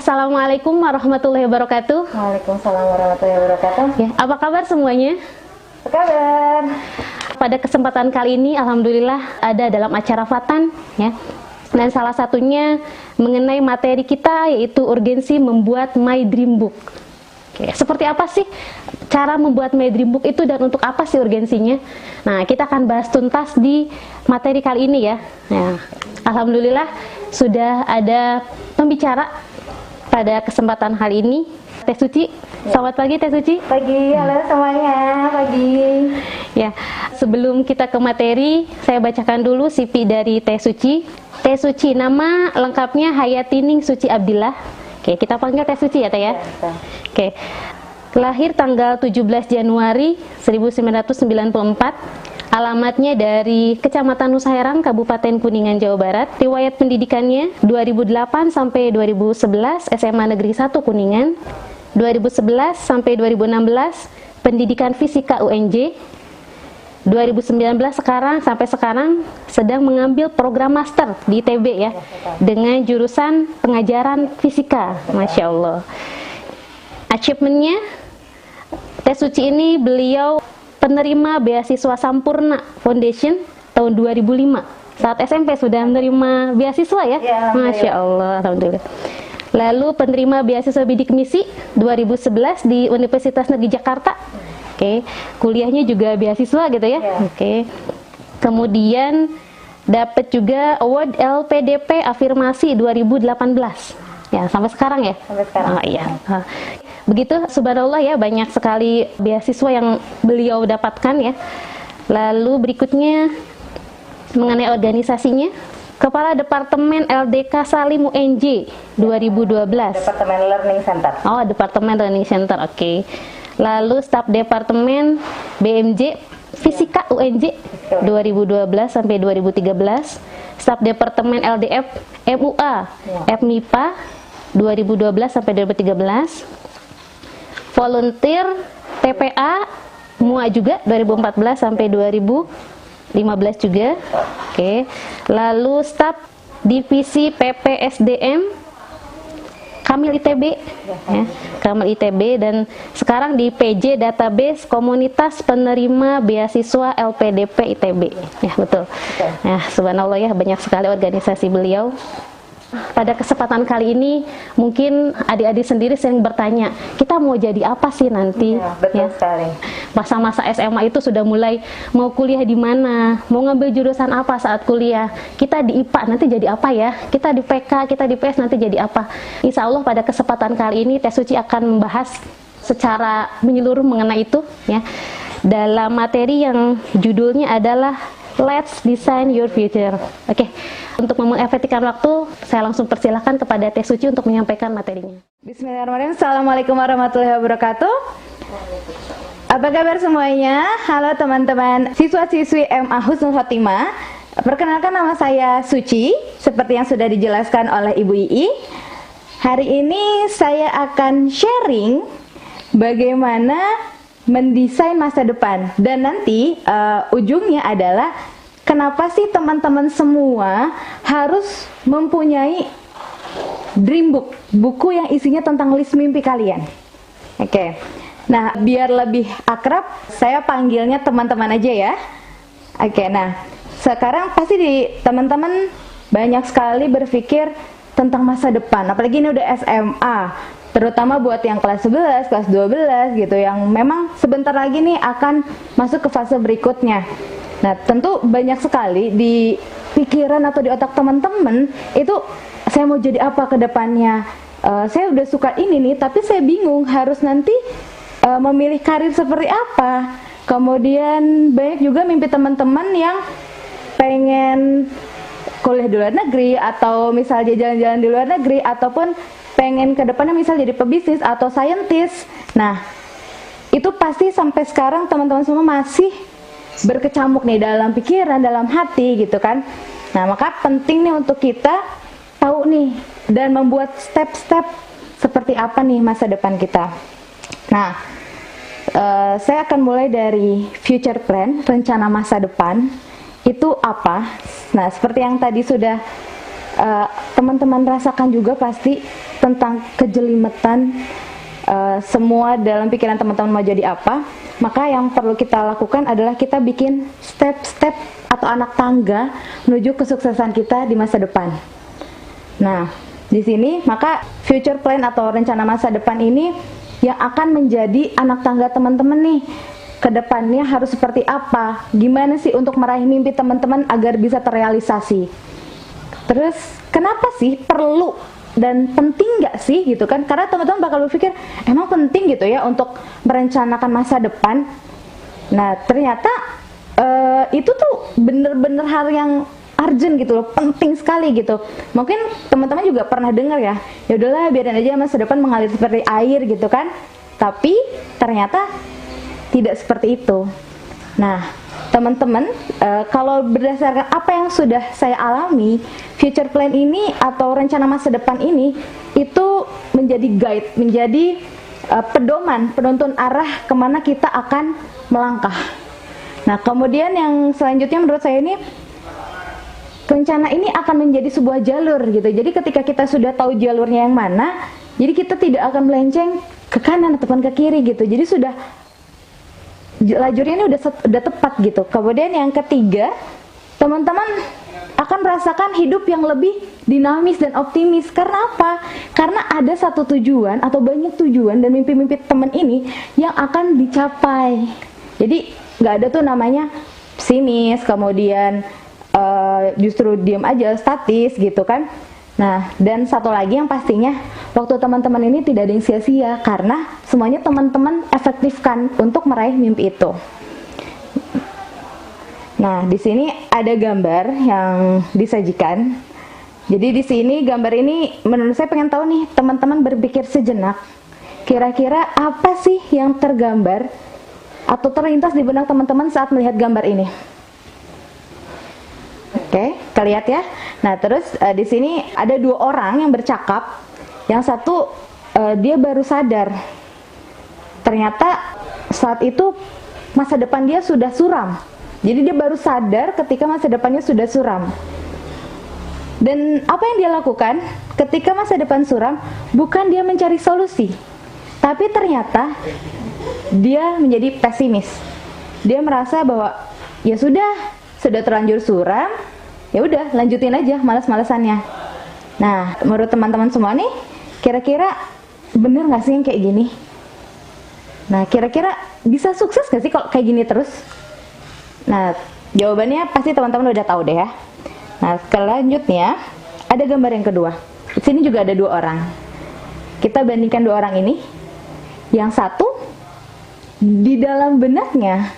Assalamualaikum warahmatullahi wabarakatuh. Waalaikumsalam warahmatullahi wabarakatuh. Ya, apa kabar semuanya? Apa kabar? Pada kesempatan kali ini, alhamdulillah ada dalam acara Fatan, ya. Dan salah satunya mengenai materi kita, yaitu urgensi membuat My Dream Book. Oke, seperti apa sih cara membuat My Dream Book itu dan untuk apa sih urgensinya? Nah, kita akan bahas tuntas di materi kali ini ya. Nah, alhamdulillah sudah ada pembicara pada kesempatan hari ini, Teh Suci. Selamat pagi Teh Suci. Pagi, halo semuanya, pagi. Ya, sebelum kita ke materi, saya bacakan dulu CV dari Teh Suci. Teh Suci, nama lengkapnya Hayatining Suci Abdillah. Oke, kita panggil Teh Suci ya Teh ya. Oke. Lahir tanggal 17 Januari 1994. Alamatnya dari Kecamatan Nusa Herang, Kabupaten Kuningan, Jawa Barat. Riwayat pendidikannya 2008 sampai 2011 SMA Negeri 1 Kuningan. 2011 sampai 2016 Pendidikan Fisika UNJ. 2019 sampai sekarang sedang mengambil program master di ITB ya, dengan jurusan pengajaran fisika. Masya Allah. Achievementnya, Teh Suci ini beliau penerima beasiswa Sampurna Foundation tahun 2005. Saat SMP sudah menerima beasiswa ya? Masya Allah, alhamdulillah. Lalu penerima beasiswa bidik misi 2011 di Universitas Negeri Jakarta. Oke, kuliahnya juga beasiswa gitu ya. Oke. Kemudian dapat juga award LPDP Afirmasi 2018. Ya, sampai sekarang ya? Sampai sekarang. Oh, iya. Begitu, subhanallah ya, banyak sekali beasiswa yang beliau dapatkan ya. Lalu berikutnya mengenai organisasinya, Kepala Departemen LDK Salim UNJ 2012. Departemen Learning Center. Oh, Departemen Learning Center, oke. Lalu staf Departemen BMJ Fisika UNJ 2012 sampai 2013. Staf Departemen LDF MUA FMIPA 2012 sampai 2013. Volunteer TPA MUA juga 2014 sampai 2015 juga. Oke. Lalu staf divisi PPSDM Kamil ITB ya, Kamil ITB, dan sekarang di PJ Database Komunitas Penerima Beasiswa LPDP ITB. Ya, betul. Ya, subhanallah ya, banyak sekali organisasi beliau. Pada kesempatan kali ini mungkin adik-adik sendiri sering bertanya, kita mau jadi apa sih nanti? Ya, betul sekali. Masa-masa SMA itu sudah mulai mau kuliah di mana, mau ngambil jurusan apa saat kuliah. Kita di IPA nanti jadi apa ya? Kita di PK, kita di PS nanti jadi apa? Insya Allah pada kesempatan kali ini Teh Suci akan membahas secara menyeluruh mengenai itu ya, dalam materi yang judulnya adalah Let's Design Your Future. Oke, untuk mengefektifkan waktu, saya langsung persilahkan kepada Teh Suci untuk menyampaikan materinya. Bismillahirrahmanirrahim. Assalamualaikum warahmatullahi wabarakatuh. Apa kabar semuanya? Halo teman-teman siswa-siswi MA Husnul Khotimah. Perkenalkan, nama saya Suci, seperti yang sudah dijelaskan oleh Ibu Ii. Hari ini saya akan sharing bagaimana mendesain masa depan, dan nanti ujungnya adalah kenapa sih teman-teman semua harus mempunyai dream book, buku yang isinya tentang list mimpi kalian. Oke. Nah, biar lebih akrab, saya panggilnya teman-teman aja ya. Oke, nah sekarang pasti di teman-teman banyak sekali berpikir tentang masa depan, apalagi ini udah SMA, terutama buat yang kelas 11, kelas 12 gitu, yang memang sebentar lagi nih akan masuk ke fase berikutnya. Nah, tentu banyak sekali di pikiran atau di otak teman-teman itu, saya mau jadi apa ke depannya, saya udah suka ini nih, tapi saya bingung harus nanti memilih karir seperti apa. Kemudian banyak juga mimpi teman-teman yang pengen kuliah di luar negeri, atau misalnya jalan-jalan di luar negeri, ataupun pengen ke depannya misal jadi pebisnis atau saintis. Nah, itu pasti sampai sekarang teman-teman semua masih berkecamuk nih dalam pikiran, dalam hati gitu kan. Nah, maka penting nih untuk kita tahu nih dan membuat step-step seperti apa nih masa depan kita. Nah, saya akan mulai dari future plan, rencana masa depan itu apa. Nah, seperti yang tadi sudah teman-teman rasakan juga pasti tentang kejelimetan semua dalam pikiran teman-teman mau jadi apa. Maka yang perlu kita lakukan adalah kita bikin step-step atau anak tangga menuju kesuksesan kita di masa depan. Nah, di sini maka future plan atau rencana masa depan ini yang akan menjadi anak tangga teman-teman nih. Kedepannya harus seperti apa? Gimana sih untuk meraih mimpi teman-teman agar bisa terrealisasi? Terus kenapa sih perlu dan penting nggak sih gitu kan? Karena teman-teman bakal berpikir emang penting gitu ya untuk merencanakan masa depan. Nah ternyata itu tuh bener-bener hal yang urgent gitu loh, penting sekali gitu. Mungkin teman-teman juga pernah dengar ya, ya udahlah biarin aja masa depan mengalir seperti air gitu kan. Tapi ternyata tidak seperti itu. Nah teman-teman, kalau berdasarkan apa yang sudah saya alami, future plan ini atau rencana masa depan ini itu menjadi guide, menjadi pedoman, penuntun arah kemana kita akan melangkah. Nah kemudian yang selanjutnya menurut saya ini, rencana ini akan menjadi sebuah jalur gitu. Jadi ketika kita sudah tahu jalurnya yang mana, jadi kita tidak akan melenceng ke kanan ataupun ke kiri gitu. Jadi sudah lajurnya ini udah tepat gitu. Kemudian yang ketiga, teman-teman akan merasakan hidup yang lebih dinamis dan optimis. Karena apa? Karena ada satu tujuan atau banyak tujuan dan mimpi-mimpi teman ini yang akan dicapai. Jadi nggak ada tuh namanya pesimis, kemudian justru diam aja, statis gitu kan. Nah, dan satu lagi yang pastinya, waktu teman-teman ini tidak ada yang sia-sia karena semuanya teman-teman efektifkan untuk meraih mimpi itu. Nah, di sini ada gambar yang disajikan. Jadi di sini gambar ini menurut saya pengen tahu nih, teman-teman berpikir sejenak. Kira-kira apa sih yang tergambar atau terlintas di benak teman-teman saat melihat gambar ini? Oke, kita lihat ya. Nah, terus di sini ada dua orang yang bercakap. Yang satu dia baru sadar. Ternyata saat itu masa depan dia sudah suram. Jadi dia baru sadar ketika masa depannya sudah suram. Dan apa yang dia lakukan ketika masa depan suram? Bukan dia mencari solusi, tapi ternyata dia menjadi pesimis. Dia merasa bahwa ya sudah terlanjur suram. Ya udah, lanjutin aja malas-malasannya. Nah, menurut teman-teman semua nih, kira-kira bener nggak sih yang kayak gini? Nah, kira-kira bisa sukses nggak sih kalau kayak gini terus? Nah, jawabannya pasti teman-teman udah tahu deh ya. Nah, selanjutnya ada gambar yang kedua. Di sini juga ada dua orang. Kita bandingkan dua orang ini. Yang satu di dalam benaknya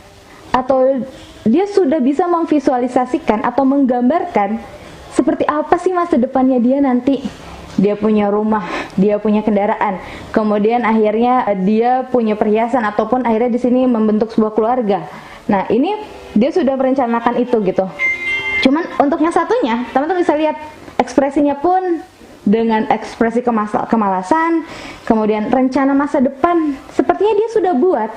atau dia sudah bisa memvisualisasikan atau menggambarkan seperti apa sih masa depannya dia nanti. Dia punya rumah, dia punya kendaraan, kemudian akhirnya dia punya perhiasan ataupun akhirnya di sini membentuk sebuah keluarga. Nah, ini dia sudah merencanakan itu gitu. Cuman untuk yang satunya, teman-teman bisa lihat ekspresinya pun dengan ekspresi kemalasan, kemudian rencana masa depan sepertinya dia sudah buat.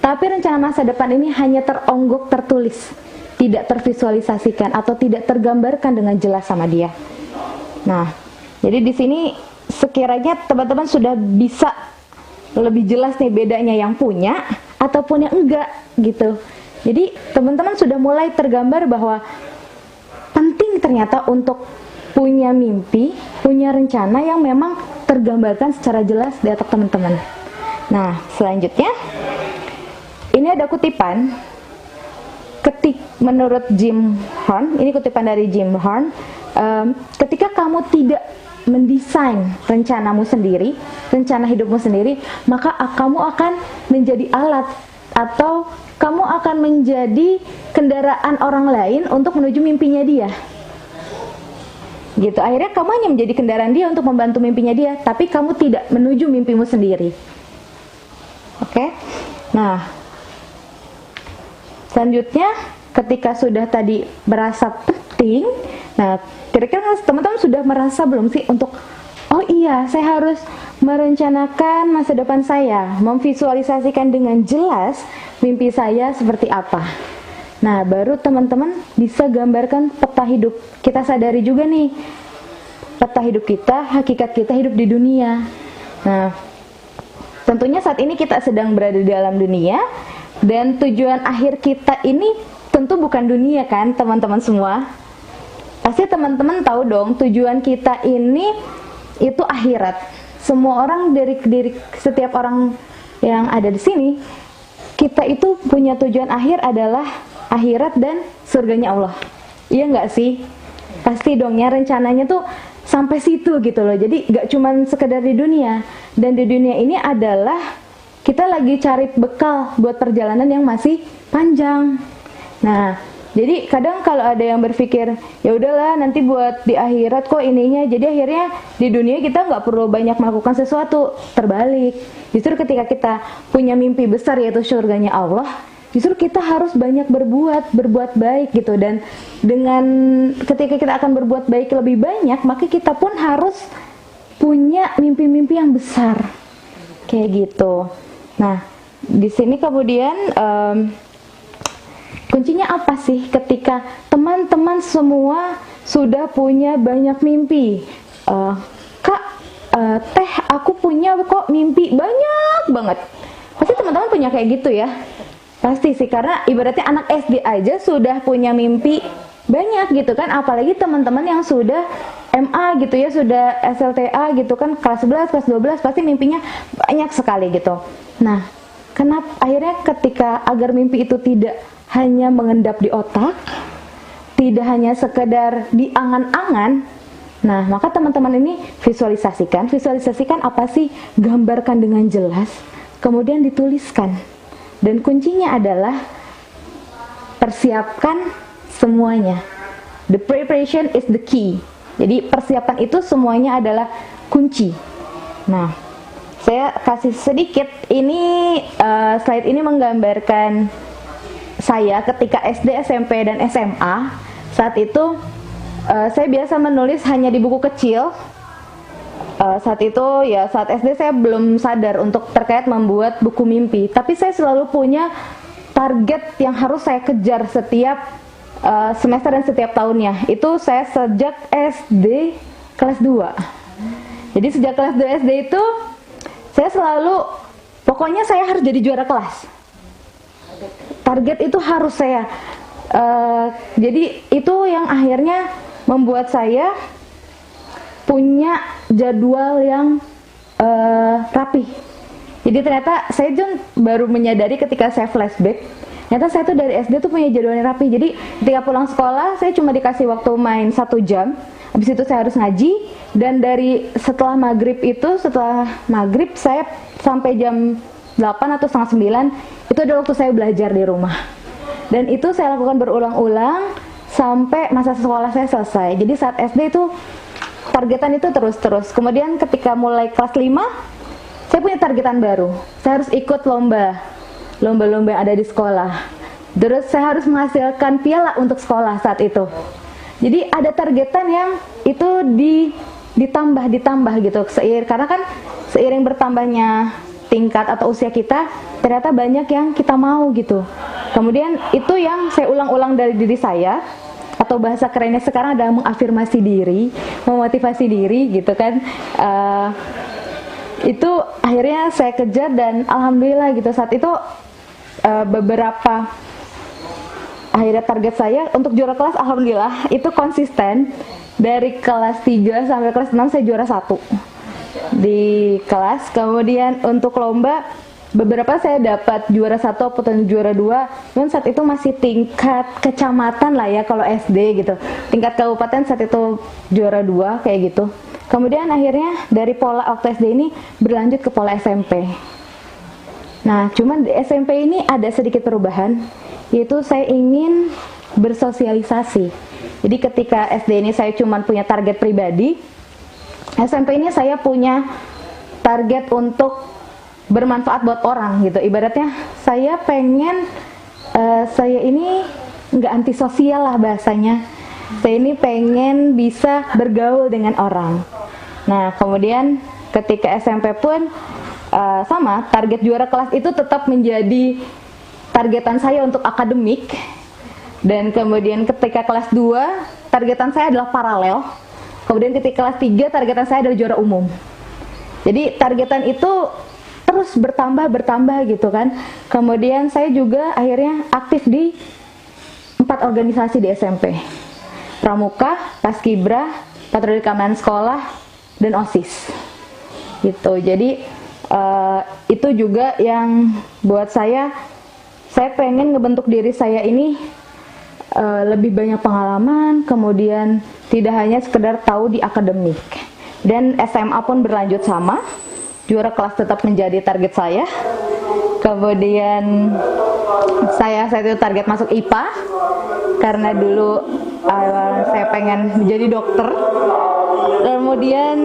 Tapi rencana masa depan ini hanya teronggok tertulis, tidak tervisualisasikan atau tidak tergambarkan dengan jelas sama dia. Nah, jadi di sini sekiranya teman-teman sudah bisa lebih jelas nih bedanya yang punya ataupun yang enggak gitu. Jadi teman-teman sudah mulai tergambar bahwa penting ternyata untuk punya mimpi, punya rencana yang memang tergambarkan secara jelas di otak teman-teman. Nah, selanjutnya ini ada kutipan menurut Jim Rohn, ini kutipan dari Jim Rohn, ketika kamu tidak mendesain rencanamu sendiri, rencana hidupmu sendiri, maka kamu akan menjadi alat atau kamu akan menjadi kendaraan orang lain untuk menuju mimpinya dia. Gitu, akhirnya kamu hanya menjadi kendaraan dia untuk membantu mimpinya dia, tapi kamu tidak menuju mimpimu sendiri. Oke? Nah, selanjutnya, ketika sudah tadi merasa penting, nah kira-kira teman-teman sudah merasa belum sih untuk, oh iya, saya harus merencanakan masa depan saya, memvisualisasikan dengan jelas mimpi saya seperti apa. Nah, baru teman-teman bisa gambarkan peta hidup. Kita sadari juga nih, peta hidup kita, hakikat kita hidup di dunia. Nah, tentunya saat ini kita sedang berada di dalam dunia, dan tujuan akhir kita ini tentu bukan dunia kan teman-teman semua. Pasti teman-teman tahu dong, tujuan kita ini itu akhirat. Semua orang dari setiap orang yang ada di sini, kita itu punya tujuan akhir adalah akhirat dan surganya Allah. Iya nggak sih? Pasti dong ya, rencananya tuh sampai situ gitu loh. Jadi nggak cuman sekedar di dunia. Dan di dunia ini adalah kita lagi cari bekal buat perjalanan yang masih panjang. Nah, jadi kadang kalau ada yang berpikir, ya udahlah nanti buat di akhirat kok ininya. Jadi akhirnya di dunia kita nggak perlu banyak melakukan sesuatu. Terbalik. Justru ketika kita punya mimpi besar yaitu surganya Allah, justru kita harus banyak berbuat baik gitu. Dan dengan ketika kita akan berbuat baik lebih banyak, maka kita pun harus punya mimpi-mimpi yang besar. Kayak gitu. Nah, di sini kemudian kuncinya apa sih ketika teman-teman semua sudah punya banyak mimpi? Kak, Teh, aku punya kok mimpi banyak banget. Pasti teman-teman punya kayak gitu ya? Pasti sih, karena ibaratnya anak SD aja sudah punya mimpi banyak gitu kan, apalagi teman-teman yang sudah MA gitu ya, sudah SLTA gitu kan, kelas 11, kelas 12 pasti mimpinya banyak sekali gitu. Nah, kenapa akhirnya ketika agar mimpi itu tidak hanya mengendap di otak, tidak hanya sekedar di angan-angan, nah maka teman-teman ini visualisasikan apa sih, gambarkan dengan jelas, kemudian dituliskan. Dan kuncinya adalah persiapkan semuanya. The preparation is the key. Jadi persiapan itu semuanya adalah kunci. Nah, saya kasih sedikit ini, slide ini menggambarkan saya ketika SD, SMP, dan SMA. Saat itu saya biasa menulis hanya di buku kecil. Saat itu ya, saat SD saya belum sadar untuk terkait membuat buku mimpi. Tapi saya selalu punya target yang harus saya kejar setiap semester dan setiap tahunnya. Itu saya sejak SD kelas 2. Jadi sejak kelas 2 SD itu saya selalu, pokoknya saya harus jadi juara kelas. Target itu harus saya. Jadi itu yang akhirnya membuat saya punya jadwal yang rapi. Jadi ternyata saya baru menyadari ketika saya flashback, ternyata saya tuh dari SD tuh punya jadwal yang rapi. Jadi ketika pulang sekolah saya cuma dikasih waktu main 1 jam. Habis itu saya harus ngaji, dan dari setelah maghrib saya sampai jam 8 atau setengah 9 itu adalah waktu saya belajar di rumah. Dan itu saya lakukan berulang-ulang sampai masa sekolah saya selesai. Jadi saat SD itu targetan itu terus. Kemudian ketika mulai kelas 5 saya punya targetan baru. Saya harus ikut lomba yang ada di sekolah. Terus saya harus menghasilkan piala untuk sekolah saat itu. Jadi ada targetan yang itu ditambah gitu. Karena kan seiring bertambahnya tingkat atau usia kita, ternyata banyak yang kita mau gitu. Kemudian itu yang saya ulang-ulang dari diri saya, atau bahasa kerennya sekarang adalah mengafirmasi diri, memotivasi diri gitu kan. Itu akhirnya saya kejar, dan alhamdulillah gitu saat itu beberapa akhirnya target saya untuk juara kelas, alhamdulillah itu konsisten. Dari kelas 3 sampai kelas 6 saya juara 1 di kelas. Kemudian untuk lomba beberapa saya dapat juara 1 atau juara 2, dan saat itu masih tingkat kecamatan lah ya kalau SD gitu. Tingkat kabupaten saat itu juara 2 kayak gitu. Kemudian akhirnya dari pola waktu SD ini berlanjut ke pola SMP. Nah, cuman di SMP ini ada sedikit perubahan, yaitu saya ingin bersosialisasi. Jadi ketika SD ini saya cuman punya target pribadi, SMP ini saya punya target untuk bermanfaat buat orang gitu. Ibaratnya saya pengen, saya ini nggak antisosial lah bahasanya. Saya ini pengen bisa bergaul dengan orang. Nah, kemudian ketika SMP pun sama, target juara kelas itu tetap menjadi targetan saya untuk akademik. Dan kemudian ketika kelas 2, targetan saya adalah paralel. Kemudian ketika kelas 3 targetan saya adalah juara umum. Jadi targetan itu terus bertambah gitu kan. Kemudian saya juga akhirnya aktif di 4 organisasi di SMP. Pramuka, Paskibra, Patroli Keamanan Sekolah, dan OSIS. Gitu. Jadi itu juga yang buat saya pengen ngebentuk diri saya ini lebih banyak pengalaman, kemudian tidak hanya sekedar tahu di akademik. Dan SMA pun berlanjut sama, juara kelas tetap menjadi target saya. Kemudian saya itu target masuk IPA, karena dulu saya pengen menjadi dokter. Kemudian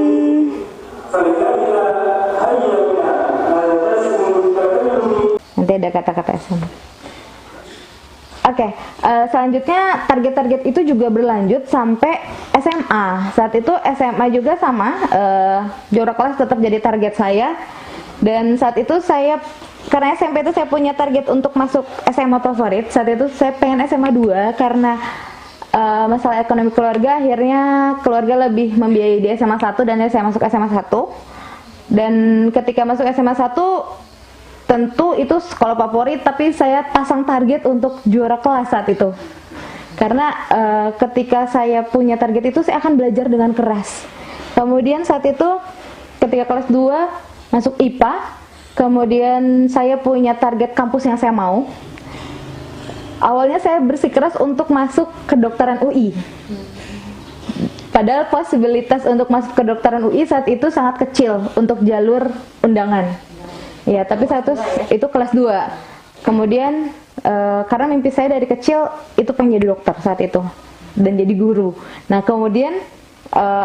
nanti ada kata-kata SMA. Oke, selanjutnya target-target itu juga berlanjut sampai SMA. Saat itu SMA juga sama, juara kelas tetap jadi target saya. Dan saat itu karena SMP itu saya punya target untuk masuk SMA favorit. Saat itu saya pengen SMA 2 karena masalah ekonomi keluarga, akhirnya keluarga lebih membiayai di SMA 1 dan saya masuk SMA 1. Dan ketika masuk SMA 1, tentu itu sekolah favorit, tapi saya pasang target untuk juara kelas saat itu. Karena ketika saya punya target itu, saya akan belajar dengan keras. Kemudian saat itu, ketika kelas 2, masuk IPA, kemudian saya punya target kampus yang saya mau. Awalnya saya bersikeras untuk masuk kedokteran UI. Padahal posibilitas untuk masuk kedokteran UI saat itu sangat kecil untuk jalur undangan. Ya, tapi itu kelas 2. Kemudian karena mimpi saya dari kecil itu pengen jadi dokter saat itu dan jadi guru. Nah, kemudian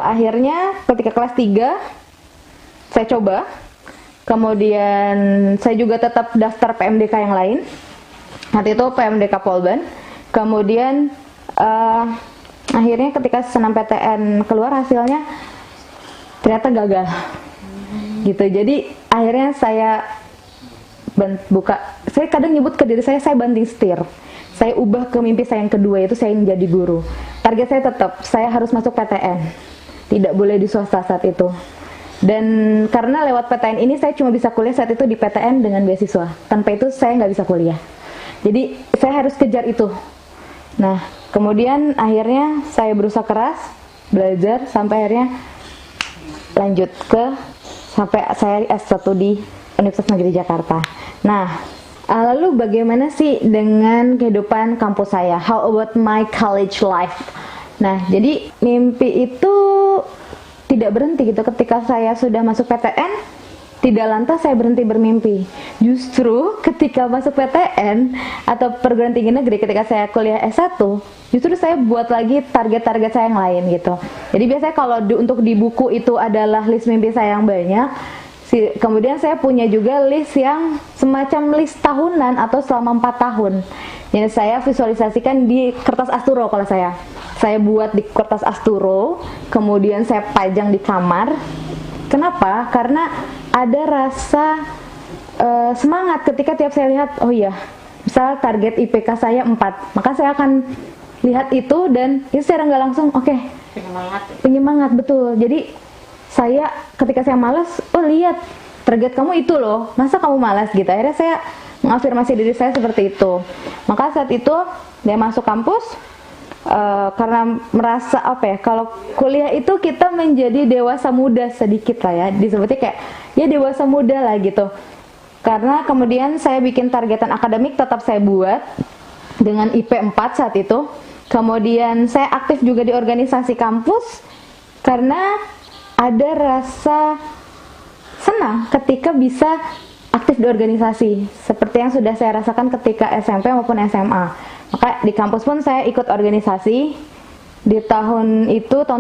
akhirnya ketika kelas 3 saya coba. Kemudian saya juga tetap daftar PMDK yang lain. Saat itu PMDK Polban. Kemudian akhirnya ketika senam PTN keluar hasilnya ternyata gagal. Gitu. Jadi akhirnya saya kadang nyebut ke diri saya banting setir. Saya ubah ke mimpi saya yang kedua, yaitu saya ingin jadi guru. Target saya tetap, saya harus masuk PTN. Tidak boleh di swasta saat itu. Dan karena lewat PTN ini saya cuma bisa kuliah saat itu di PTN dengan beasiswa. Tanpa itu saya nggak bisa kuliah. Jadi saya harus kejar itu. Nah, kemudian akhirnya saya berusaha keras, belajar sampai akhirnya lanjut sampai saya S1 di Universitas Negeri Jakarta. Nah, lalu bagaimana sih dengan kehidupan kampus saya? How about my college life? Nah, jadi mimpi itu tidak berhenti gitu. Ketika saya sudah masuk PTN, tidak lantas saya berhenti bermimpi. Justru ketika masuk PTN atau perguruan tinggi negeri, ketika saya kuliah S1, justru saya buat lagi target-target saya yang lain gitu. Jadi biasanya kalau untuk di buku itu adalah list mimpi saya yang banyak. Kemudian saya punya juga list yang semacam list tahunan atau selama 4 tahun. Jadi saya visualisasikan di kertas asturo kalau saya buat di kertas asturo, kemudian saya pajang di kamar. Kenapa? Karena ada rasa semangat ketika tiap saya lihat, oh iya, misal target IPK saya 4, maka saya akan lihat itu dan itu secara nggak langsung, oke, penyemangat betul. Jadi saya ketika saya malas, oh lihat target kamu itu loh, masa kamu malas gitu. Akhirnya saya mengafirmasi diri saya seperti itu. Maka saat itu dia masuk kampus karena merasa kalau kuliah itu kita menjadi dewasa muda sedikit lah ya, disebutnya kayak ya dewasa muda lah gitu. Karena kemudian saya bikin targetan akademik tetap saya buat dengan IP 4 saat itu. Kemudian saya aktif juga di organisasi kampus karena ada rasa senang ketika bisa aktif di organisasi seperti yang sudah saya rasakan ketika SMP maupun SMA. Maka di kampus pun saya ikut organisasi. Di tahun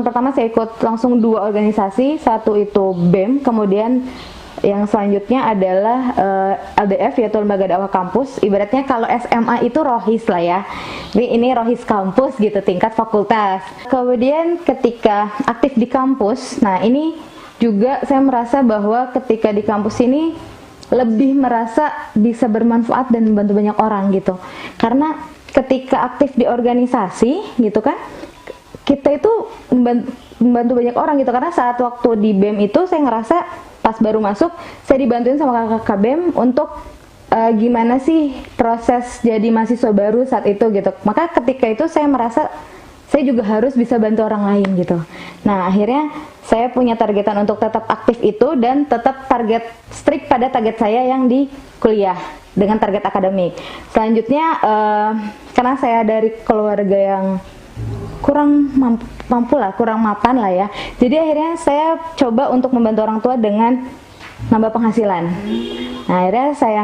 pertama saya ikut langsung 2 organisasi, satu itu BEM, kemudian yang selanjutnya adalah LDF yaitu Lembaga Dakwah Kampus. Ibaratnya kalau SMA itu rohis lah ya. Ini rohis kampus gitu, tingkat fakultas. Kemudian ketika aktif di kampus, nah ini juga saya merasa bahwa ketika di kampus ini lebih merasa bisa bermanfaat dan membantu banyak orang gitu. Karena ketika aktif di organisasi gitu kan, kita itu membantu banyak orang gitu, karena saat waktu di BEM itu saya ngerasa pas baru masuk saya dibantuin sama kakak BEM untuk gimana sih proses jadi mahasiswa baru saat itu gitu. Maka ketika itu saya merasa saya juga harus bisa bantu orang lain gitu. Nah akhirnya saya punya targetan untuk tetap aktif itu dan tetap strict pada target saya yang di kuliah dengan target akademik. Selanjutnya karena saya dari keluarga yang kurang mampu lah, kurang mapan lah ya. Jadi akhirnya saya coba untuk membantu orang tua dengan nambah penghasilan. Nah akhirnya saya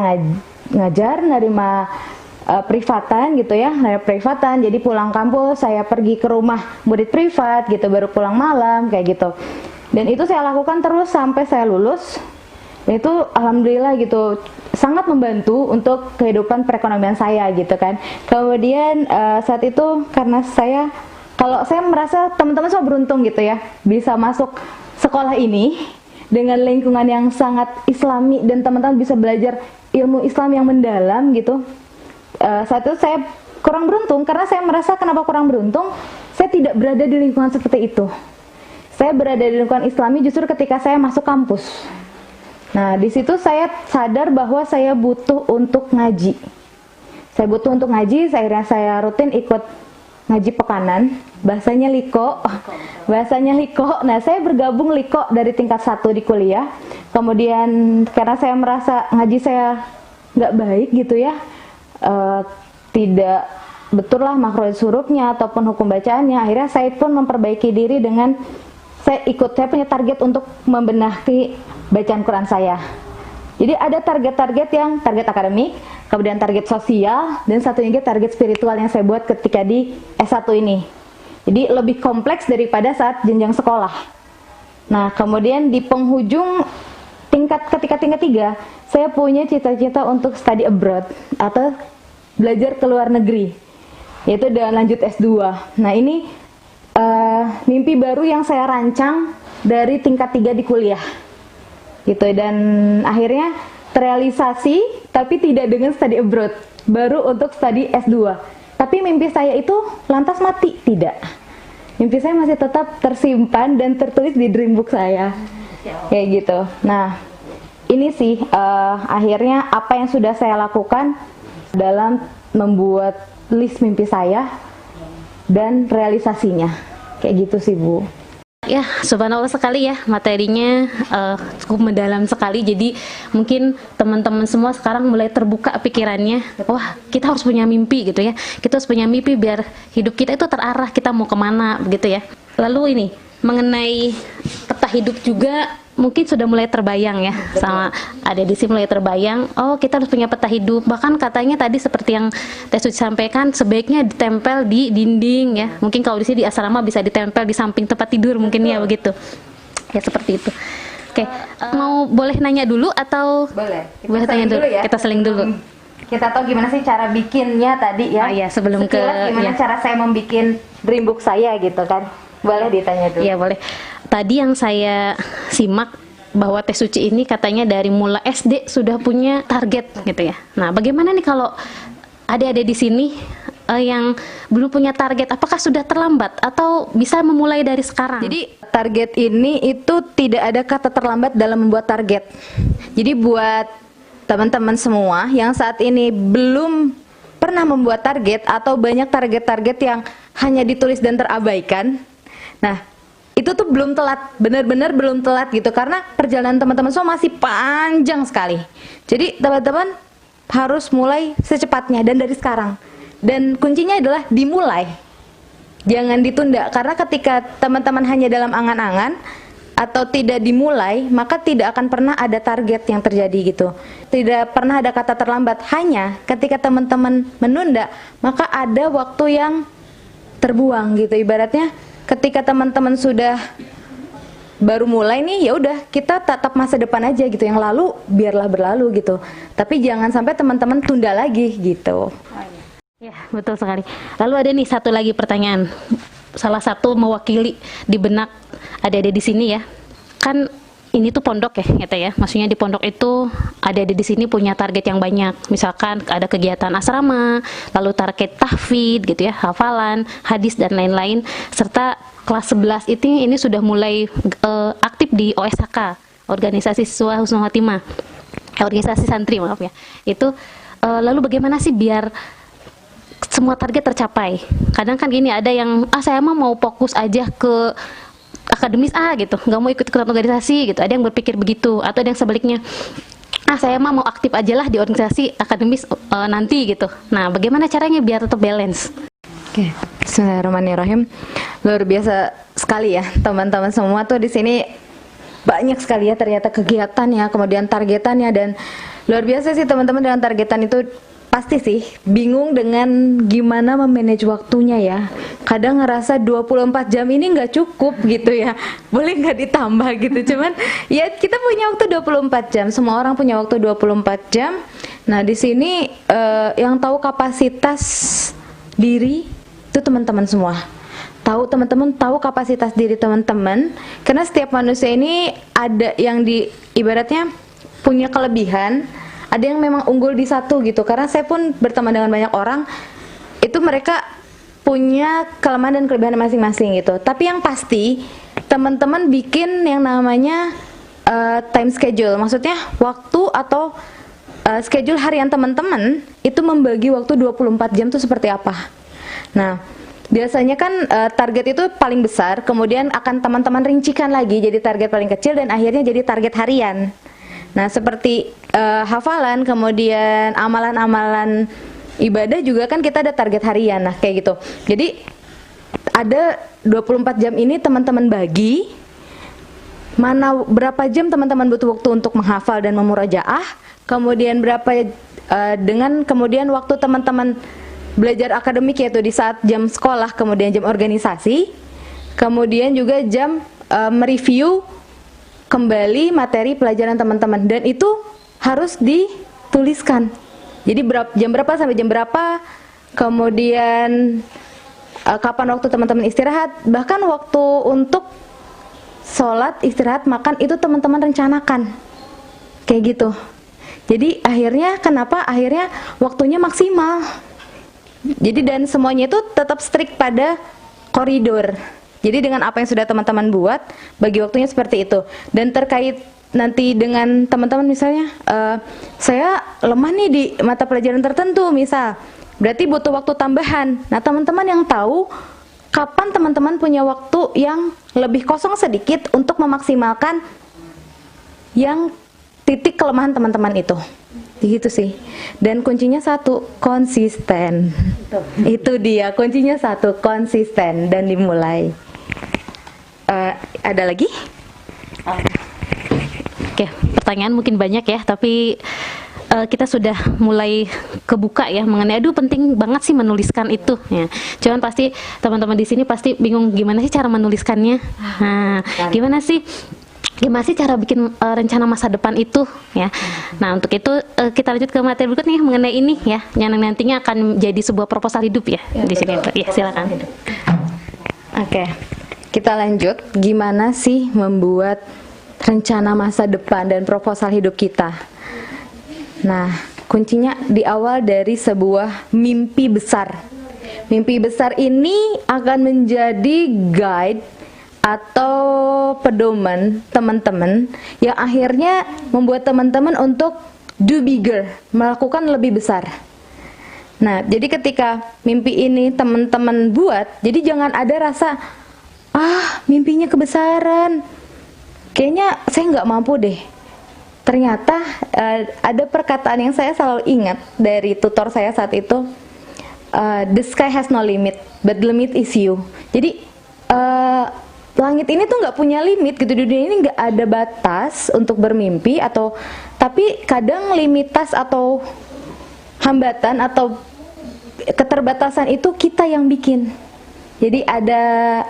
ngajar, nerima privatan gitu ya, privatan. Jadi pulang kampus saya pergi ke rumah murid privat gitu, baru pulang malam kayak gitu. Dan itu saya lakukan terus sampai saya lulus. Dan itu alhamdulillah gitu sangat membantu untuk kehidupan perekonomian saya gitu kan. Kemudian saat itu karena kalau saya merasa teman-teman semua beruntung gitu ya bisa masuk sekolah ini dengan lingkungan yang sangat islami dan teman-teman bisa belajar ilmu Islam yang mendalam gitu. Saat itu saya kurang beruntung karena saya merasa kenapa kurang beruntung, saya tidak berada di lingkungan seperti itu. Saya berada di lingkungan Islami justru ketika saya masuk kampus. Nah di situ saya sadar bahwa saya butuh untuk ngaji. Saya butuh untuk ngaji, akhirnya saya rutin ikut ngaji pekanan, bahasanya liko. Nah saya bergabung liko dari tingkat 1 di kuliah. Kemudian karena saya merasa ngaji saya nggak baik gitu ya, tidak betul lah makhraj hurufnya ataupun hukum bacaannya. Akhirnya saya pun memperbaiki diri dengan saya punya target untuk membenahi bacaan Quran saya. Jadi ada target-target yang target akademik, kemudian target sosial, dan satunya lagi target spiritual yang saya buat ketika di S1 ini. Jadi lebih kompleks daripada saat jenjang sekolah. Nah kemudian di penghujung ketika tingkat 3, saya punya cita-cita untuk study abroad atau belajar ke luar negeri, yaitu dengan lanjut S2. Nah ini mimpi baru yang saya rancang dari tingkat 3 di kuliah gitu, dan akhirnya terrealisasi tapi tidak dengan study abroad, baru untuk study S2. Tapi mimpi saya itu lantas mati? Tidak, mimpi saya masih tetap tersimpan dan tertulis di dream book saya kayak gitu. Nah ini sih akhirnya apa yang sudah saya lakukan dalam membuat list mimpi saya dan realisasinya kayak gitu sih Bu. Ya, subhanallah sekali ya, materinya cukup mendalam sekali. Jadi mungkin teman-teman semua sekarang mulai terbuka pikirannya. Wah, kita harus punya mimpi gitu ya. Kita harus punya mimpi biar hidup kita itu terarah, kita mau kemana begitu ya. Lalu ini mengenai peta hidup juga mungkin sudah mulai terbayang ya. Betul. Sama ada di sini mulai terbayang. Oh, kita harus punya peta hidup. Bahkan katanya tadi seperti yang Teh Suci sampaikan, sebaiknya ditempel di dinding ya. Mungkin kalau di sini di asrama bisa ditempel di samping tempat tidur. Betul. Mungkin ya begitu. Ya seperti itu. Oke, mau boleh nanya dulu atau boleh? Boleh tanya dulu ya. Kita seling dulu. Kita tahu gimana sih cara bikinnya tadi ya. Iya, sebelum sekilas gimana cara saya membuat dream book saya gitu kan. Boleh ditanya dulu. Iya, boleh. Tadi yang saya simak bahwa Teh Suci ini katanya dari mulai SD sudah punya target gitu ya. Nah, bagaimana nih kalau adik-adik di sini yang belum punya target, apakah sudah terlambat atau bisa memulai dari sekarang? Jadi target ini itu tidak ada kata terlambat dalam membuat target. Jadi buat teman-teman semua yang saat ini belum pernah membuat target atau banyak target-target yang hanya ditulis dan terabaikan, nah itu tuh belum telat, benar-benar belum telat gitu, karena perjalanan teman-teman semua masih panjang sekali. Jadi teman-teman harus mulai secepatnya dan dari sekarang. Dan kuncinya adalah dimulai, jangan ditunda, karena ketika teman-teman hanya dalam angan-angan atau tidak dimulai, maka tidak akan pernah ada target yang terjadi gitu. Tidak pernah ada kata terlambat, hanya ketika teman-teman menunda, maka ada waktu yang terbuang gitu. Ibaratnya ketika teman-teman sudah baru mulai nih, ya udah kita tatap masa depan aja gitu, yang lalu biarlah berlalu gitu. Tapi jangan sampai teman-teman tunda lagi gitu. Ya, betul sekali. Lalu ada nih satu lagi pertanyaan. Salah satu mewakili di benak adik-adik di sini ya. Kan ini tuh pondok ya, gitu ya. Maksudnya di pondok itu ada di sini punya target yang banyak. Misalkan ada kegiatan asrama, lalu target tahfidz gitu ya, hafalan, hadis dan lain-lain. Serta kelas 11 ini sudah mulai aktif di OSHK, Organisasi Siswa Husnul Khotimah. Organisasi santri, maaf ya. Itu lalu bagaimana sih biar semua target tercapai? Kadang kan gini, ada yang saya mah mau fokus aja ke akademis gitu, nggak mau ikut-ikutan organisasi gitu. Ada yang berpikir begitu, atau ada yang sebaliknya, saya mah mau aktif aja lah di organisasi akademis nanti gitu. Nah, bagaimana caranya biar tetap balance? Oke, Bismillahirrahmanirrahim. Luar biasa sekali ya teman-teman semua tuh di sini, banyak sekali ya ternyata kegiatannya, kemudian targetannya, dan luar biasa sih teman-teman dengan targetan itu. Pasti sih bingung dengan gimana memanage waktunya ya. Kadang ngerasa 24 jam ini nggak cukup gitu ya. Boleh nggak ditambah gitu. Cuman ya kita punya waktu 24 jam. Semua orang punya waktu 24 jam. Nah, di sini yang tahu kapasitas diri itu teman-teman semua. Teman-teman tahu kapasitas diri teman-teman, karena setiap manusia ini ada yang ibaratnya punya kelebihan, ada yang memang unggul di satu gitu. Karena saya pun berteman dengan banyak orang, itu mereka punya kelemahan dan kelebihan masing-masing gitu. Tapi yang pasti teman-teman bikin yang namanya time schedule, maksudnya waktu atau schedule harian teman-teman itu membagi waktu 24 jam itu seperti apa. Nah, biasanya kan target itu paling besar, kemudian akan teman-teman rincikan lagi jadi target paling kecil, dan akhirnya jadi target harian. Nah, seperti hafalan, kemudian amalan-amalan ibadah juga kan kita ada target harian, nah kayak gitu. Jadi ada 24 jam ini teman-teman bagi, mana berapa jam teman-teman butuh waktu untuk menghafal dan memurajaah, kemudian berapa dengan kemudian waktu teman-teman belajar akademik, yaitu di saat jam sekolah, kemudian jam organisasi, kemudian juga jam mereview kembali materi pelajaran teman-teman, dan itu harus dituliskan. Jadi jam berapa sampai jam berapa, kemudian kapan waktu teman-teman istirahat, bahkan waktu untuk sholat, istirahat, makan, itu teman-teman rencanakan kayak gitu. Jadi akhirnya kenapa akhirnya waktunya maksimal. Jadi dan semuanya itu tetap strict pada koridor. Jadi dengan apa yang sudah teman-teman buat, bagi waktunya seperti itu. Dan terkait nanti dengan teman-teman misalnya, saya lemah nih di mata pelajaran tertentu misal, berarti butuh waktu tambahan. Nah, teman-teman yang tahu kapan teman-teman punya waktu yang lebih kosong sedikit untuk memaksimalkan yang titik kelemahan teman-teman itu. Gitu sih. Dan kuncinya satu, konsisten. Itu dia, kuncinya satu, konsisten dan dimulai. Ada lagi? Oke, pertanyaan mungkin banyak ya, tapi kita sudah mulai kebuka ya mengenai aduh penting banget sih menuliskan itu ya. Cuman pasti teman-teman di sini pasti bingung gimana sih cara menuliskannya. Nah, gimana sih cara bikin rencana masa depan itu ya. Nah, untuk itu kita lanjut ke materi berikutnya mengenai ini ya, yang nantinya akan jadi sebuah proposal hidup ya, di sini. Ya, silakan. Oke. Kita lanjut, gimana sih membuat rencana masa depan dan proposal hidup kita. Nah, kuncinya di awal dari sebuah mimpi besar. Mimpi besar ini akan menjadi guide atau pedoman teman-teman yang akhirnya membuat teman-teman untuk do bigger, melakukan lebih besar. Nah, jadi ketika mimpi ini teman-teman buat, jadi jangan ada rasa mimpinya kebesaran, kayaknya saya nggak mampu deh. Ternyata ada perkataan yang saya selalu ingat dari tutor saya saat itu, the sky has no limit, but the limit is you. Jadi langit ini tuh nggak punya limit gitu, di dunia ini nggak ada batas untuk bermimpi, tapi kadang limitas atau hambatan atau keterbatasan itu kita yang bikin. Jadi ada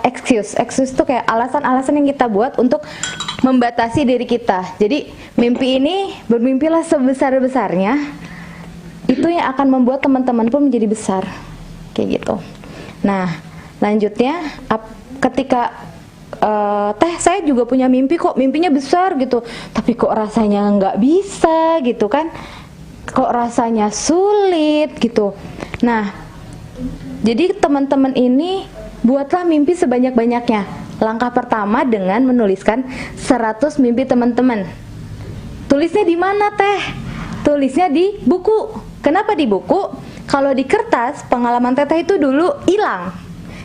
excuse itu kayak alasan-alasan yang kita buat untuk membatasi diri kita. Jadi mimpi ini, bermimpilah sebesar-besarnya, itu yang akan membuat teman-teman pun menjadi besar, kayak gitu. Nah, lanjutnya ketika Teh, saya juga punya mimpi kok, mimpinya besar gitu, tapi kok rasanya nggak bisa gitu kan, kok rasanya sulit gitu. Nah, jadi teman-teman ini buatlah mimpi sebanyak-banyaknya. Langkah pertama dengan menuliskan 100 mimpi teman-teman. Tulisnya di mana, Teh? Tulisnya di buku. Kenapa di buku? Kalau di kertas, pengalaman Teteh itu dulu hilang.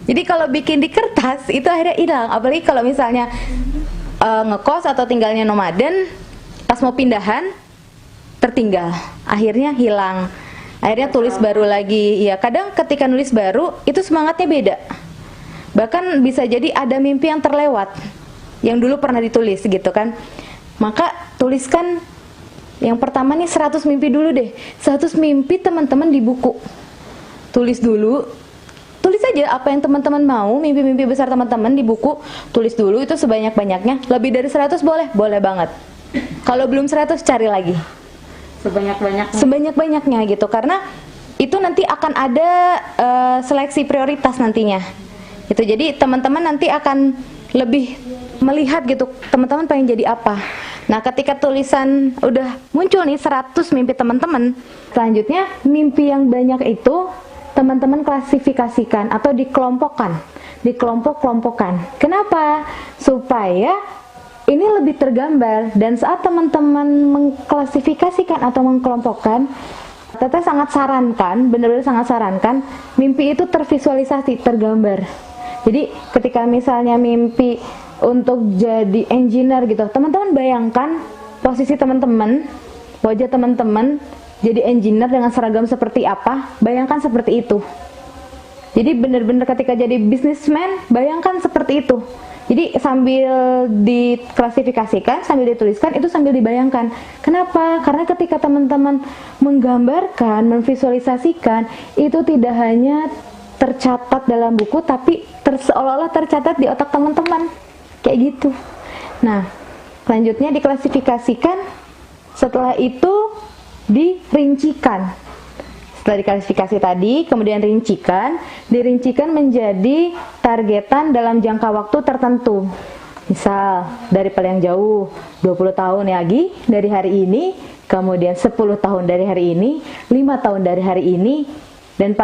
Jadi kalau bikin di kertas itu akhirnya hilang. Apalagi kalau misalnya ngekos atau tinggalnya nomaden, pas mau pindahan tertinggal, akhirnya hilang. Akhirnya tulis baru lagi. Ya, kadang ketika nulis baru itu semangatnya beda. Bahkan bisa jadi ada mimpi yang terlewat yang dulu pernah ditulis gitu kan. Maka tuliskan yang pertama nih 100 mimpi dulu deh. 100 mimpi teman-teman di buku. Tulis dulu. Tulis aja apa yang teman-teman mau, mimpi-mimpi besar teman-teman di buku. Tulis dulu itu sebanyak-banyaknya. Lebih dari 100 boleh? Boleh banget. Kalau belum 100 cari lagi. Sebanyak-banyaknya gitu. Karena itu nanti akan ada seleksi prioritas nantinya. Gitu. Jadi teman-teman nanti akan lebih melihat gitu, teman-teman pengen jadi apa. Nah, ketika tulisan udah muncul nih 100 mimpi teman-teman, selanjutnya mimpi yang banyak itu teman-teman klasifikasikan atau dikelompokkan, dikelompok-kelompokkan. Kenapa? Supaya ini lebih tergambar, dan saat teman-teman mengklasifikasikan atau mengkelompokkan, Teteh sangat sarankan, benar-benar sangat sarankan, mimpi itu tervisualisasi, tergambar. Jadi ketika misalnya mimpi untuk jadi engineer gitu, teman-teman bayangkan posisi teman-teman, wajah teman-teman jadi engineer dengan seragam seperti apa, bayangkan seperti itu. Jadi benar-benar ketika jadi businessman, bayangkan seperti itu. Jadi sambil diklasifikasikan, sambil dituliskan, itu sambil dibayangkan. Kenapa? Karena ketika teman-teman menggambarkan, memvisualisasikan, itu tidak hanya tercatat dalam buku, tapi seolah-olah tercatat di otak teman-teman. Kayak gitu. Nah, selanjutnya diklasifikasikan, setelah itu dirincikan. Setelah diklasifikasi tadi, kemudian dirincikan menjadi targetan dalam jangka waktu tertentu. Misal, dari paling jauh 20 tahun lagi dari hari ini, kemudian 10 tahun dari hari ini, 5 tahun dari hari ini, dan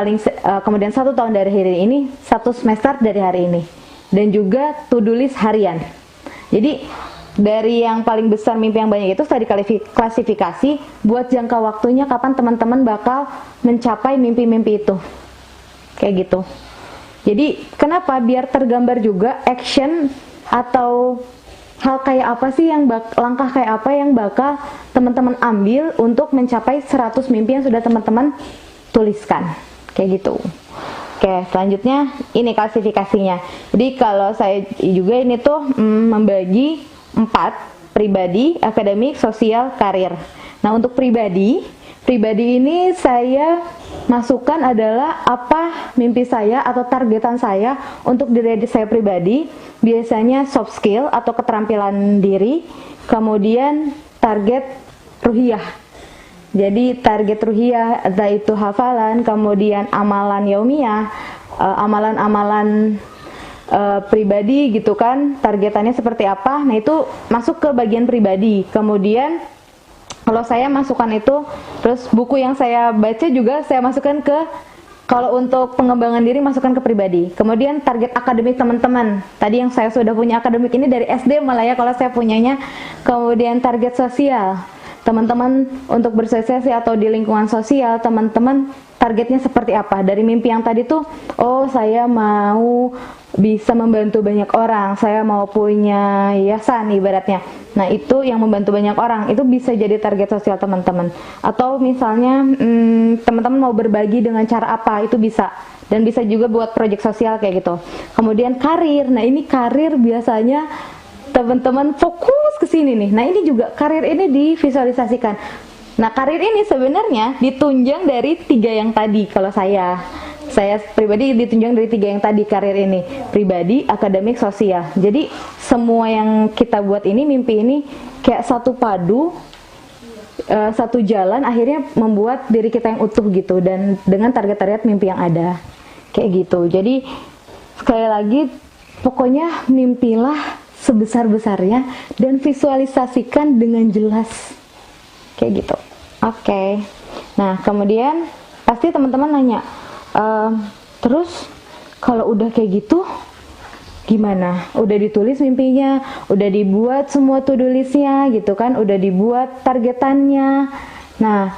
kemudian 1 tahun dari hari ini, 1 semester dari hari ini. Dan juga to-do list harian. Jadi dari yang paling besar mimpi yang banyak itu setelah diklasifikasi, buat jangka waktunya kapan teman-teman bakal mencapai mimpi-mimpi itu. Kayak gitu. Jadi kenapa? Biar tergambar juga action atau hal kayak apa sih yang langkah kayak apa yang bakal teman-teman ambil untuk mencapai 100 mimpi yang sudah teman-teman tuliskan. Kayak gitu. Oke, selanjutnya ini klasifikasinya. Jadi kalau saya juga ini tuh membagi 4, pribadi, akademik, sosial, karir. Nah, untuk pribadi ini saya masukkan adalah apa mimpi saya atau targetan saya untuk diri saya pribadi. Biasanya soft skill atau keterampilan diri, kemudian target ruhiyah. Jadi target ruhiyah yaitu hafalan, kemudian amalan yaumiyah, amalan-amalan pribadi gitu kan, targetannya seperti apa. Nah, itu masuk ke bagian pribadi. Kemudian kalau saya masukkan itu, terus buku yang saya baca juga saya masukkan ke, kalau untuk pengembangan diri masukkan ke pribadi. Kemudian target akademik teman-teman, tadi yang saya sudah punya akademik ini dari SD malah ya kalau saya punyanya. Kemudian target sosial, teman-teman untuk bersosialisasi atau di lingkungan sosial, teman-teman targetnya seperti apa. Dari mimpi yang tadi tuh, oh saya mau bisa membantu banyak orang, saya mau punya yayasan ibaratnya. Nah, itu yang membantu banyak orang, itu bisa jadi target sosial teman-teman. Atau misalnya teman-teman mau berbagi dengan cara apa, itu bisa. Dan bisa juga buat proyek sosial kayak gitu. Kemudian karir, nah ini karir biasanya teman-teman fokus ke sini nih. Nah, ini juga karir ini divisualisasikan. Nah, karir ini sebenarnya ditunjang dari 3 yang tadi. Kalau saya pribadi ditunjang dari 3 yang tadi karir ini, pribadi, akademik, sosial. Jadi semua yang kita buat ini, mimpi ini kayak satu padu, satu jalan, akhirnya membuat diri kita yang utuh gitu, dan dengan target-target mimpi yang ada kayak gitu. Jadi sekali lagi Pokoknya mimpilah sebesar-besarnya dan visualisasikan dengan jelas. Kayak gitu. Oke. Nah, kemudian pasti teman-teman nanya, terus kalau udah kayak gitu gimana? Udah ditulis mimpinya, udah dibuat semua to-do listnya gitu kan, udah dibuat targetannya. Nah,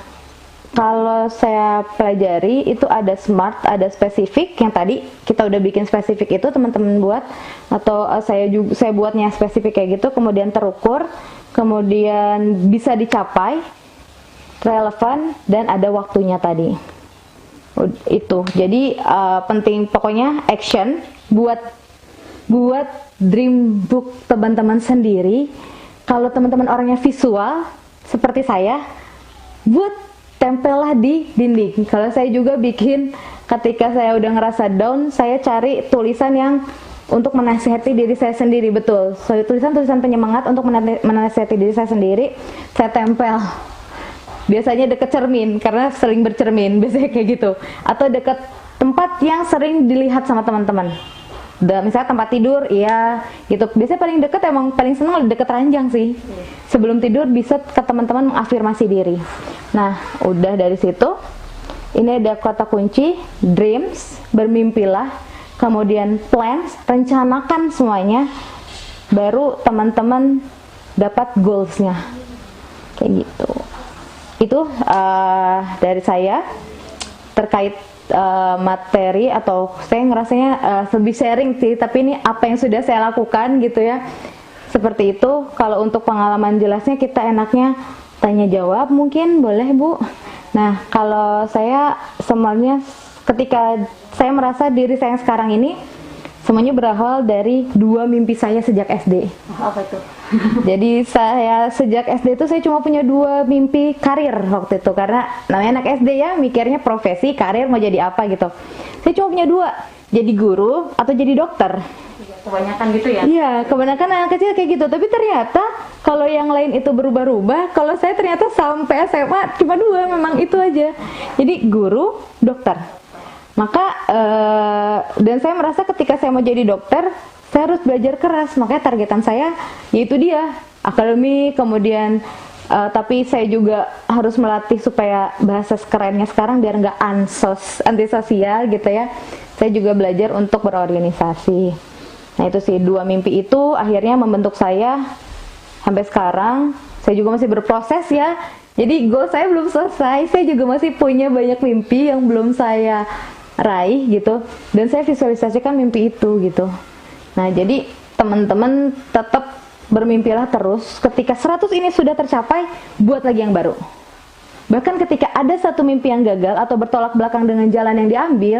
kalau saya pelajari itu ada SMART, ada spesifik yang tadi kita udah bikin spesifik itu teman-teman buat, atau saya buatnya spesifik kayak gitu, kemudian terukur, kemudian bisa dicapai, relevan, dan ada waktunya tadi. Itu. Jadi penting pokoknya action buat dream book teman-teman sendiri. Kalau teman-teman orangnya visual seperti saya, buat tempellah di dinding. Kalau saya juga bikin ketika saya udah ngerasa down, saya cari tulisan yang untuk menasihati diri saya sendiri, betul. Tulisan-tulisan penyemangat untuk menasihati diri saya sendiri, saya tempel. Biasanya deket cermin, karena sering bercermin, biasanya kayak gitu. Atau deket tempat yang sering dilihat sama teman-teman. Misalnya tempat tidur, iya gitu. Biasanya paling deket, emang paling seneng deket ranjang sih. Sebelum tidur bisa ke teman-teman mengafirmasi diri. Nah, udah dari situ, ini ada kata kunci, dreams, bermimpilah, kemudian plans, rencanakan semuanya, baru teman-teman dapat goalsnya, kayak gitu. Itu dari saya terkait materi, atau saya ngerasanya lebih sharing sih, tapi ini apa yang sudah saya lakukan gitu ya, seperti itu. Kalau untuk pengalaman jelasnya kita enaknya tanya jawab, mungkin boleh Bu. Nah, kalau saya semuanya ketika saya merasa diri saya yang sekarang ini semuanya berawal dari 2 mimpi saya sejak SD. Apa itu? Jadi saya sejak SD itu saya cuma punya 2 mimpi karir waktu itu, karena namanya anak SD ya, mikirnya profesi, karir mau jadi apa gitu. Saya cuma punya 2, jadi guru atau jadi dokter. Kebanyakan gitu ya? Iya, kebanyakan anak kecil kayak gitu. Tapi ternyata kalau yang lain itu berubah-ubah, kalau saya ternyata sampai SMA cuma 2, memang itu aja. Jadi guru, dokter. Maka dan saya merasa ketika saya mau jadi dokter, saya harus belajar keras. Makanya targetan saya yaitu dia, akademik, kemudian tapi saya juga harus melatih supaya bahasa kerennya sekarang biar nggak antisosial gitu ya. Saya juga belajar untuk berorganisasi. Nah, itu sih 2 mimpi itu akhirnya membentuk saya sampai sekarang. Saya juga masih berproses ya. Jadi goal saya belum selesai. Saya juga masih punya banyak mimpi yang belum saya raih gitu. Dan saya visualisasikan mimpi itu gitu. Nah, jadi teman-teman tetap bermimpilah terus. Ketika 100 ini sudah tercapai, buat lagi yang baru. Bahkan ketika ada satu mimpi yang gagal atau bertolak belakang dengan jalan yang diambil,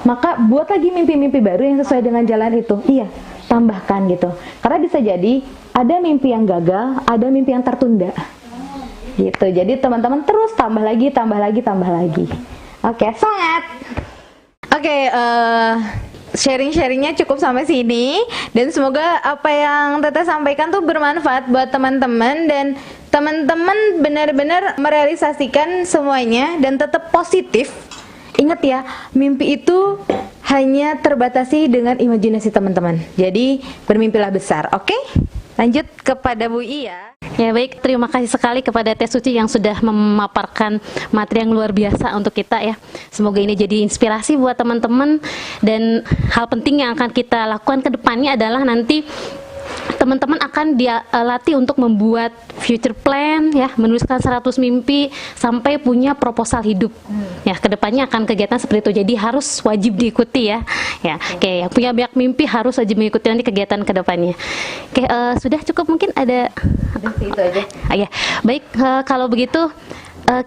maka buat lagi mimpi-mimpi baru yang sesuai dengan jalan itu. Iya, tambahkan gitu. Karena bisa jadi ada mimpi yang gagal, ada mimpi yang tertunda. Gitu. Jadi teman-teman terus tambah lagi, tambah lagi, tambah lagi. Oke, semangat. Oke, sharing-sharingnya cukup sampai sini, dan semoga apa yang Teteh sampaikan tuh bermanfaat buat teman-teman, dan teman-teman benar-benar merealisasikan semuanya dan tetap positif. Ingat ya, mimpi itu hanya terbatasi dengan imajinasi teman-teman. Jadi bermimpilah besar, oke? Lanjut kepada Bu I ya. Ya baik, terima kasih sekali kepada Teh Suci yang sudah memaparkan materi yang luar biasa untuk kita ya. Semoga ini jadi inspirasi buat teman-teman, dan hal penting yang akan kita lakukan ke depannya adalah nanti teman-teman akan dilatih untuk membuat future plan ya, menuliskan 100 mimpi sampai punya proposal hidup. Ya, kedepannya akan kegiatan seperti itu. Jadi harus wajib diikuti ya. Ya, oke, yang punya banyak mimpi harus wajib mengikuti nanti kegiatan kedepannya. Oke, sudah cukup mungkin ada Itu aja. Ya, baik, kalau begitu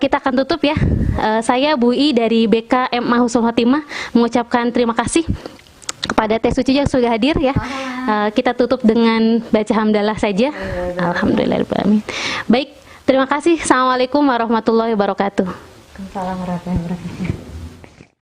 kita akan tutup ya. Saya Bu I dari BK MA Husnul Khotimah mengucapkan terima kasih kepada Teh Suci yang sudah hadir ya. Kita tutup dengan baca hamdalah saja. Alhamdulillahirrahmanirrahim. Baik, terima kasih. Assalamualaikum warahmatullahi wabarakatuh. Waalaikumsalam warahmatullahi wabarakatuh.